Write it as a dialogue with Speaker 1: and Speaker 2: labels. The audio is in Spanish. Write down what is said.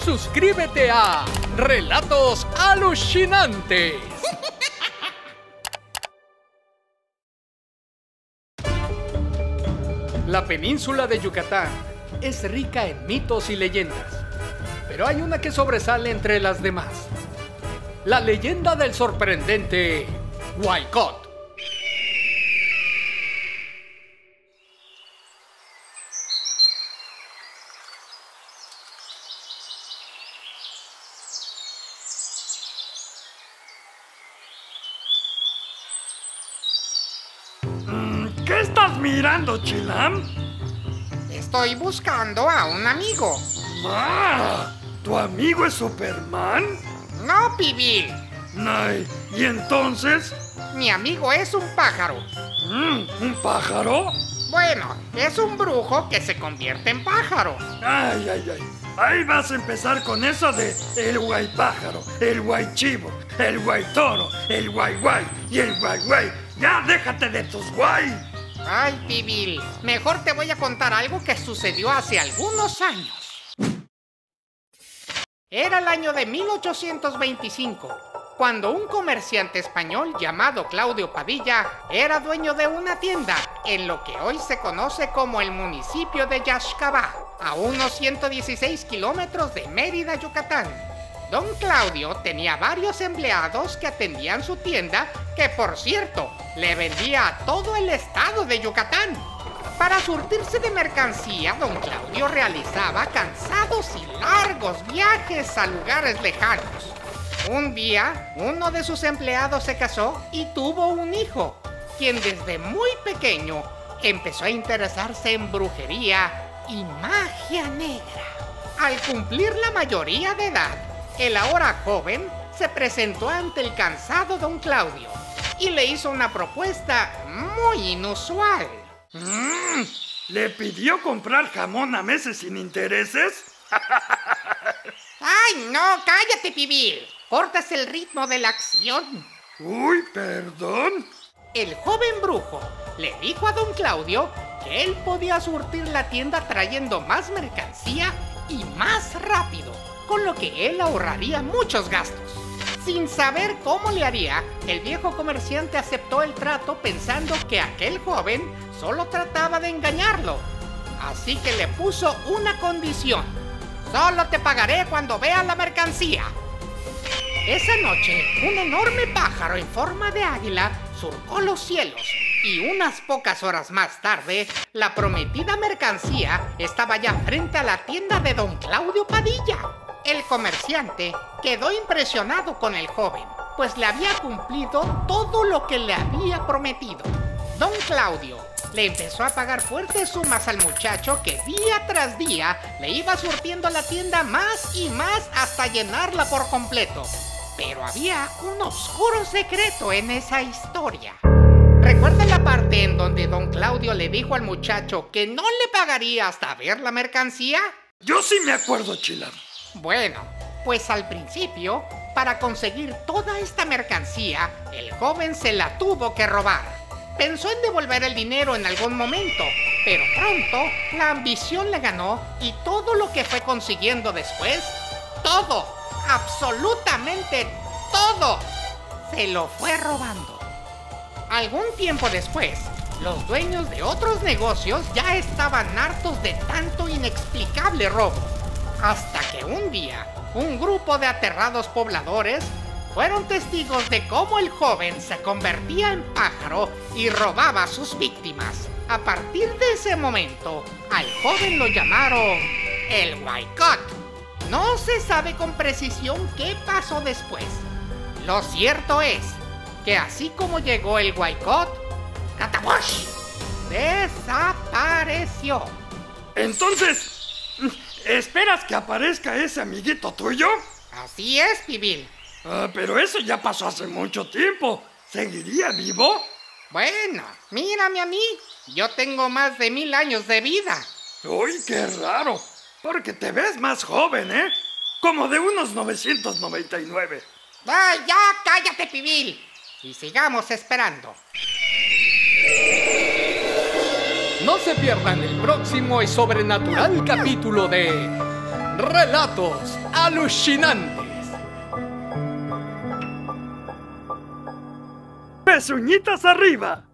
Speaker 1: suscríbete a Relatos Alucinantes. La península de Yucatán es rica en mitos y leyendas, pero hay una que sobresale entre las demás: la leyenda del sorprendente Huaycot.
Speaker 2: ¿Qué estás mirando, Chilam?
Speaker 3: Estoy buscando a un amigo.
Speaker 2: ¡Ah! ¿Tu amigo es Superman?
Speaker 3: No, Pibil.
Speaker 2: Ay, ¿y entonces?
Speaker 3: Mi amigo es un pájaro.
Speaker 2: ¿Un pájaro?
Speaker 3: Bueno, es un brujo que se convierte en pájaro.
Speaker 2: Ay. Ahí vas a empezar con eso de el guaypájaro, el guaychivo, el guaytoro, el guayguay y el guayguay. ¡Ya déjate de tus guay!
Speaker 3: Ay, Pibil, mejor te voy a contar algo que sucedió hace algunos años. Era el año de 1825, cuando un comerciante español llamado Claudio Padilla era dueño de una tienda en lo que hoy se conoce como el municipio de Yaxcabá, a unos 116 kilómetros de Mérida, Yucatán. Don Claudio tenía varios empleados que atendían su tienda, que por cierto, le vendía a todo el estado de Yucatán. Para surtirse de mercancía, don Claudio realizaba cansados y largos viajes a lugares lejanos. Un día, uno de sus empleados se casó y tuvo un hijo, quien desde muy pequeño empezó a interesarse en brujería y magia negra. Al cumplir la mayoría de edad, el ahora joven se presentó ante el cansado don Claudio y le hizo una propuesta muy inusual.
Speaker 2: ¿Le pidió comprar jamón a meses sin intereses?
Speaker 3: ¡Ay, no! ¡Cállate, Pibil! Cortas el ritmo de la acción.
Speaker 2: Uy, perdón.
Speaker 3: El joven brujo le dijo a don Claudio que él podía surtir la tienda trayendo más mercancía y más rápido, con lo que él ahorraría muchos gastos. Sin saber cómo le haría, el viejo comerciante aceptó el trato pensando que aquel joven solo trataba de engañarlo. Así que le puso una condición: solo te pagaré cuando veas la mercancía. Esa noche, un enorme pájaro en forma de águila surcó los cielos y unas pocas horas más tarde, la prometida mercancía estaba ya frente a la tienda de don Claudio Padilla. El comerciante quedó impresionado con el joven, pues le había cumplido todo lo que le había prometido. Don Claudio le empezó a pagar fuertes sumas al muchacho que día tras día le iba surtiendo la tienda más y más hasta llenarla por completo. Pero había un oscuro secreto en esa historia. ¿Recuerdan la parte en donde don Claudio le dijo al muchacho que no le pagaría hasta ver la mercancía?
Speaker 2: Yo sí me acuerdo, Chilam.
Speaker 3: Bueno, pues al principio, para conseguir toda esta mercancía, el joven se la tuvo que robar. Pensó en devolver el dinero en algún momento, pero pronto la ambición le ganó y todo lo que fue consiguiendo después, todo, absolutamente todo, se lo fue robando. Algún tiempo después, los dueños de otros negocios ya estaban hartos de tanto inexplicable robo, hasta que un día, un grupo de aterrados pobladores fueron testigos de cómo el joven se convertía en pájaro y robaba a sus víctimas. A partir de ese momento, al joven lo llamaron el Huaycot. No se sabe con precisión qué pasó después. Lo cierto es que así como llegó el Huaycot, ¡catabosh!, desapareció.
Speaker 2: Entonces, ¿esperas que aparezca ese amiguito tuyo?
Speaker 3: Así es, Pibil.
Speaker 2: Pero eso ya pasó hace mucho tiempo. ¿Seguiría vivo?
Speaker 3: Bueno, mírame a mí. Yo tengo más de 1000 años de vida.
Speaker 2: Uy, qué raro. Porque te ves más joven, ¿eh? Como de unos 999.
Speaker 3: ¡Ay, ya! ¡Cállate, Pibil! Y sigamos esperando.
Speaker 1: No se pierdan el próximo y sobrenatural capítulo de Relatos alucinantes.
Speaker 2: ¡Pezuñitas arriba!